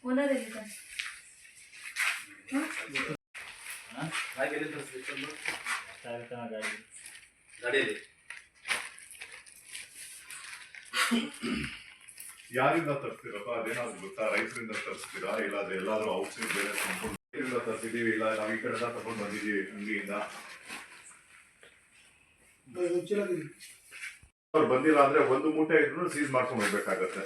Owner ಎಲ್ಲಿದ್ದಾರೆ? ಗಾಡಿಯಲ್ಲಿ ಯಾರಿಂದ ತರಿಸ್ತೀರಪ್ಪ? ಅದೇನಾದ್ರು ಗೊತ್ತಾ? ರೈತರಿಂದ ತರಿಸ್ತೀರಾ ಇಲ್ಲಾದ್ರೆ ಎಲ್ಲಾದ್ರೂ ಔಟ್ಸೈಡ್ ಬೇರೆ ಕೊಂಡ್ಕೊಂಡು ತರಿಸಿದೀವಿ, ಇಲ್ಲ ನಾವು ಈ ಕಡೆ ತಗೊಂಡು ಬಂದಿದ್ದೀವಿ ಅಂಗಡಿಯಿಂದ? ಅವ್ರು ಬಂದಿಲ್ಲ ಅಂದ್ರೆ ಒಂದು ಮೂಟೆ ಇದ್ರು ಸೀಸ್ ಮಾಡ್ಕೊಂಡು ಹೋಗ್ಬೇಕಾಗತ್ತೆ.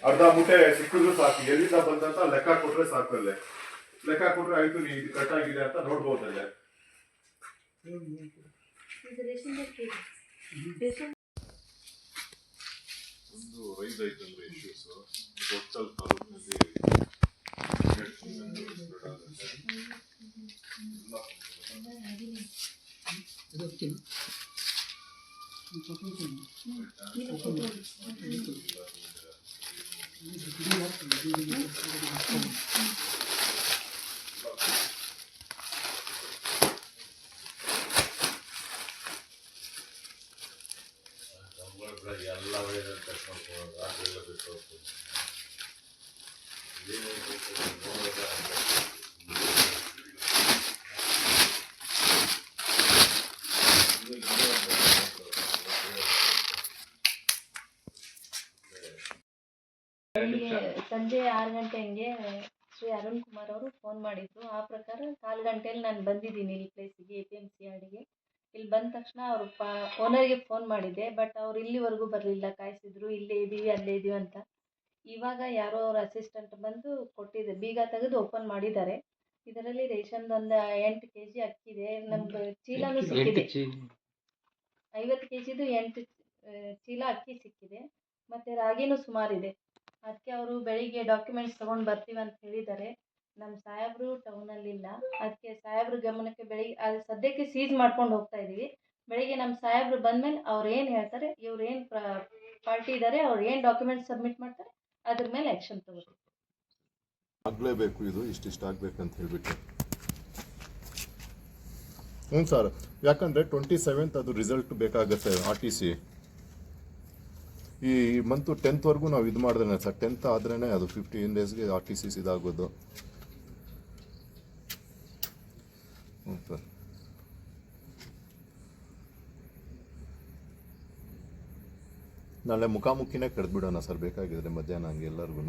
ಅರ್ಧ ಮೂಟೆ ಸಿಕ್ಕಿದ್ರು ಸಾಕು. ಎಲ್ಲಿಂದ ಬಂದಂತ ಲೆಕ್ಕ ಕೊಟ್ರೆ ಸಾಕಲ್ಲೇ. ಲೆಕ್ಕ ಕೊಟ್ರೆ ಆಯ್ತು, ನೀ ಇದು ಕಟ್ ಆಗಿದೆ ಅಂತ ನೋಡ್ಬೋದಲ್ಲೇ. ಒಂದು ರೈಸ್ ಐತಂದ್ರೆ ಇಶ್ಯೂಸ್ ಟೋಟಲ್ ತಾಲೂಕಿನಲ್ಲಿ ಎಲ್ಲ ಒಳ್ಳೆಯದಂತ ಕಟ್ಕೊಂಡು ರಾತ್ರಿ ಎಲ್ಲ ಬಿಟ್ಟು ಹೋಗ್ತೀನಿ. ಸಂಜೆ 6 ಗಂಟೆ ಹಂಗೆ ಶ್ರೀ ಅರುಣ್ ಕುಮಾರ್ ಅವರು ಫೋನ್ ಮಾಡಿದ್ರು. ಆ ಪ್ರಕಾರ 4 ಗಂಟೆಯಲ್ಲಿ ನಾನು ಬಂದಿದ್ದೀನಿ ಇಲ್ಲಿ ಪ್ಲೇಸಿಗೆ, APMC ಯಾರ್ಡಿಗೆ. ಇಲ್ಲಿ ಬಂದ ತಕ್ಷಣ ಅವರು ಓನರ್ಗೆ ಫೋನ್ ಮಾಡಿದ್ದೆ, ಬಟ್ ಅವ್ರು ಇಲ್ಲಿವರೆಗೂ ಬರಲಿಲ್ಲ. ಕಾಯಿಸಿದ್ರು, ಇಲ್ಲೇ ಇದ್ದೀವಿ ಅಲ್ಲೇ ಇದ್ದೀವಿ ಅಂತ. ಇವಾಗ ಯಾರೋ ಅವ್ರ ಅಸಿಸ್ಟೆಂಟ್ ಬಂದು ಕೊಟ್ಟಿದೆ, ಬೀಗ ತೆಗೆದು ಓಪನ್ ಮಾಡಿದ್ದಾರೆ. ಇದರಲ್ಲಿ ರೇಷನ್ದು ಒಂದು 8 kg ಅಕ್ಕಿದೆ, ನಮ್ದು ಚೀಲನೂ ಸಿಕ್ಕಿದೆ. 50 kgದು 8 ಚೀಲ ಅಕ್ಕಿ ಸಿಕ್ಕಿದೆ. ಮತ್ತು ರಾಗಿನೂ ಸುಮಾರಿದೆ. ಅದಕ್ಕೆ ಅವರು ಬೆಳಿಗ್ಗೆ ಡಾಕ್ಯುಮೆಂಟ್ಸ್ ತೊಗೊಂಡು ಬರ್ತೀವಿ ಅಂತ ಹೇಳಿದ್ದಾರೆ. ನಮ್ಮ ಸಾಹೇಬರು ಟೌನಲ್ಲಿಲ್ಲ, ಅದಕ್ಕೆ ಸಾಹೇಬ್ರ ಗಮನಕ್ಕೆ ಬೆಳಿಗ್ಗೆ ಅದು ಸದ್ಯಕ್ಕೆ ಸೀಸ್ ಮಾಡ್ಕೊಂಡು ಹೋಗ್ತಾ ಇದ್ದೀವಿ. ಬೆಳಿಗ್ಗೆ ನಮ್ಮ ಸಾಹೇಬರು ಬಂದಮೇಲೆ ಅವ್ರು ಏನು ಹೇಳ್ತಾರೆ, ಇವ್ರು ಏನು ಪಾರ್ಟಿ ಇದ್ದಾರೆ, ಅವ್ರು ಏನು ಡಾಕ್ಯುಮೆಂಟ್ಸ್ ಸಬ್ಮಿಟ್ ಮಾಡ್ತಾರೆ, ಅದ್ರ ಮೇಲೆ ಆ್ಯಕ್ಷನ್ ತಗೋತೀವಿ. ಆಗಲೇಬೇಕು, ಇದು ಇಷ್ಟಿಷ್ಟ ಆಗಬೇಕಂತ ಹೇಳಿಬಿಟ್ಟು. ಹ್ಞೂ ಸರ್, ಯಾಕಂದರೆ 27th ಅದು ರಿಸಲ್ಟ್ ಬೇಕಾಗತ್ತೆ RTC. ಈ ಮಂತು 10th ನಾವು ಇದು ಮಾಡಿದ್ರೆ ಸರ್, 10th ಆದ್ರೇ ಅದು 15 daysಗೆ RTC ಇದಾಗೋದು. ಹ್ಞೂ ಸರ್. ನಾಳೆ ಮುಖಾಮುಖಿನೇ ಕರೆದ್ಬಿಡೋಣ ಸರ್, ಬೇಕಾಗಿದ್ರೆ ಮಧ್ಯಾಹ್ನ ಹಂಗೆ ಎಲ್ಲರಿಗೂ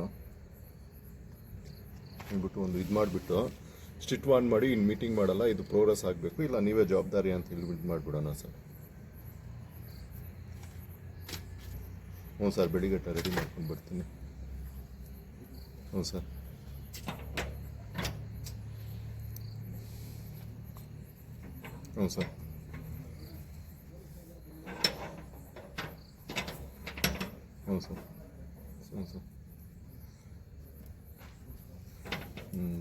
ಅಂದ್ಬಿಟ್ಟು ಒಂದು ಇದು ಮಾಡಿಬಿಟ್ಟು ಸ್ಟ್ರಿಕ್ಟ್ ವಾರ್ನ್ ಮಾಡಿ, ಇನ್ನು ಮೀಟಿಂಗ್ ಮಾಡಲ್ಲ, ಇದು ಪ್ರೋಗ್ರೆಸ್ ಆಗಬೇಕು, ಇಲ್ಲ ನೀವೇ ಜವಾಬ್ದಾರಿ ಅಂತ ಹೇಳ್ಬಿಟ್ಟು ಮಾಡಿಬಿಡೋಣ ಸರ್. ಹ್ಞೂ ಸರ್, ಬೆಳಿಗ್ಗೆ ರೆಡಿ ಮಾಡ್ಕೊಂಡು ಬರ್ತೀನಿ. ಹ್ಞೂ ಸರ್. ಹ್ಞೂ ಸರ್. ಹ್ಞೂ ಸರ್. ಹ್ಞೂ ಸರ್.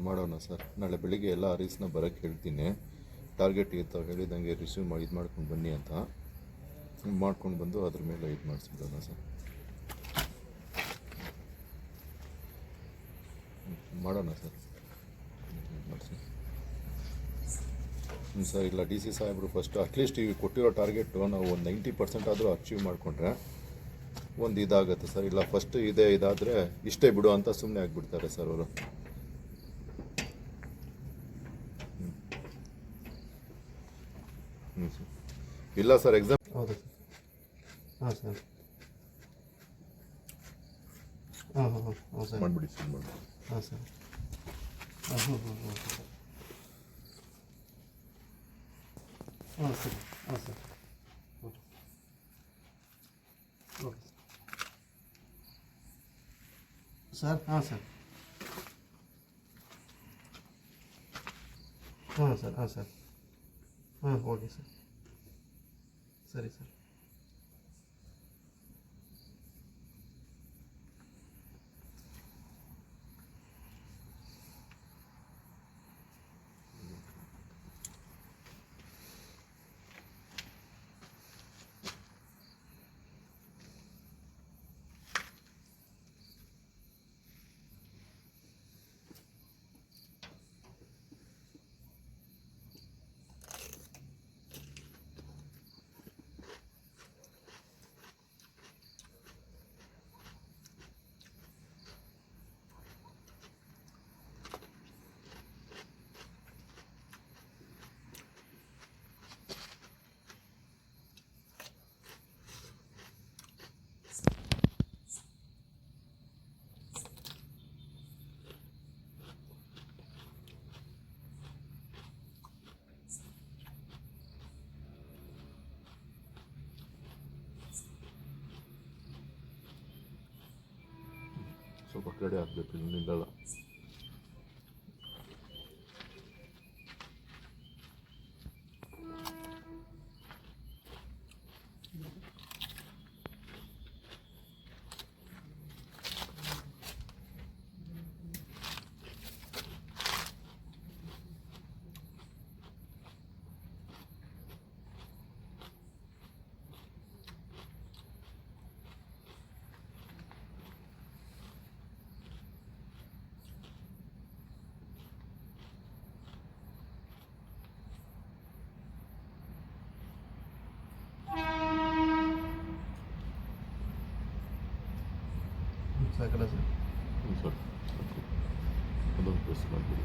ಮಾಡೋಣ ಸರ್. ನಾಳೆ ಬೆಳಿಗ್ಗೆ ಎಲ್ಲ ಅರೀಸ್ನ ಬರೋಕ್ಕೆ ಹೇಳ್ತೀನಿ. ಟಾರ್ಗೆಟ್ ಇರ್ತಾವೆ ಹೇಳಿದಂಗೆ ರಿಸೀವ್ ಮಾಡಿ ಇದು ಮಾಡ್ಕೊಂಡು ಬನ್ನಿ ಅಂತ ಮಾಡ್ಕೊಂಡು ಬಂದು ಅದ್ರ ಮೇಲೆ ಇದು ಮಾಡಿಸ್ಬಿಡೋಣ ಸರ್. ಮಾಡೋಣ ಸರ್, ಮಾಡಿಸಿ. ಹ್ಞೂ ಸರ್. ಇಲ್ಲ DC ಸಾಹೇಬರು ಫಸ್ಟು ಅಟ್ಲೀಸ್ಟ್ ಈಗ ಕೊಟ್ಟಿರೋ ಟಾರ್ಗೆಟು ನಾವು ಒಂದು 90% ಆದರೂ ಅಚೀವ್ ಮಾಡಿಕೊಂಡ್ರೆ ಒಂದು ಇದಾಗುತ್ತೆ ಸರ್. ಇಲ್ಲ ಫಸ್ಟ್ ಇದಾದರೆ ಇಷ್ಟೇ ಬಿಡು ಅಂತ ಸುಮ್ಮನೆ ಆಗಿಬಿಡ್ತಾರೆ ಸರ್ ಅವರು. ಹ್ಞೂ ಸರ್. ಇಲ್ಲ ಸರ್, ಎಕ್ಸಾಮ್ ಹೌದು ಸರ್. ಹಾಂ ಸರ್. ಹಾಂ ಹಾಂ ಹಾಂ ಹಾಂ ಸರ್, ಮಾಡಿಬಿಡಿ ಸರ್, ಮಾಡಿಬಿಡಿ. ಹಾಂ ಸರ್. ಹಾಂ ಹಾಂ ಹಾಂ ಹಾಂ ಸರ್. ಹಾಂ ಸರ್. ಹಾಂ ಸರ್. Okay sir. ಹಾಂ ಸರ್. ಹಾಂ ಸರ್. ಹಾಂ ಸರ್. ಹಾಂ ಓಕೆ ಸರ್. ಸರಿ ಸರ್. ಸ್ವಲ್ಪ ಕಡೆ ಆಗಬೇಕು, ಇಲ್ಲಿ ನಿಲ್ಲಲ್ಲ. ಸಾಕಲ್ಲ ಸರ್? ಸರ್ ಅದೊಂದು ಪ್ರೆಸ್ ಮಾಡಿಬಿಡಿ.